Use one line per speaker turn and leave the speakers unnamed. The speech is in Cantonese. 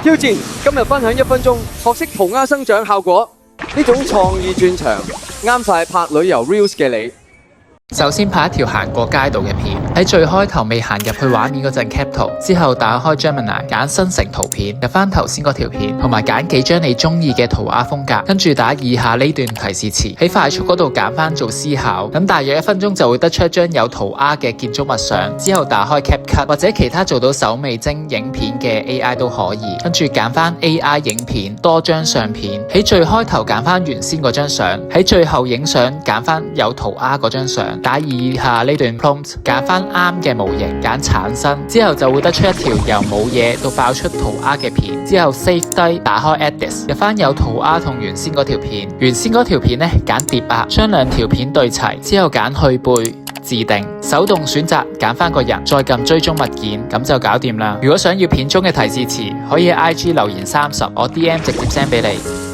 挑戰今日分享1分鐘學識塗鴉生長效果，呢種創意轉場啱晒拍旅遊 Reels 嘅你。
首先拍一條行過街道嘅片，喺最開頭未行入去畫面嗰陣 cap 圖，之後打開 Gemini 揀生成圖片，入翻頭先嗰條片，同埋揀幾張你中意嘅塗鴉風格，跟住打以下呢段提示詞，喺快速嗰度揀翻做思考，咁大約1分鐘就會得出一張有塗鴉嘅建築物相，之後打開 CapCut 或者其他做到手尾精影片嘅 AI 都可以，跟住揀翻 AI 影片多張相片，喺最開頭揀翻原先嗰張相，喺最後影相揀翻有塗鴉嗰張相。打以下呢段 prompt， 揀翻啱嘅模型，揀產生，之後就會得出一條由冇嘢到爆出塗鴉嘅片，之後 save 低，打開 edit， 入翻有塗鴉同原先嗰條片，原先嗰條片呢揀疊壓，將兩條片對齊，之後揀去背。自定手動選擇揀翻個人，再撳追蹤物件，咁就搞掂啦。如果想要片中嘅提示詞，可以喺 IG 留言30，我 DM 直接 send 俾你。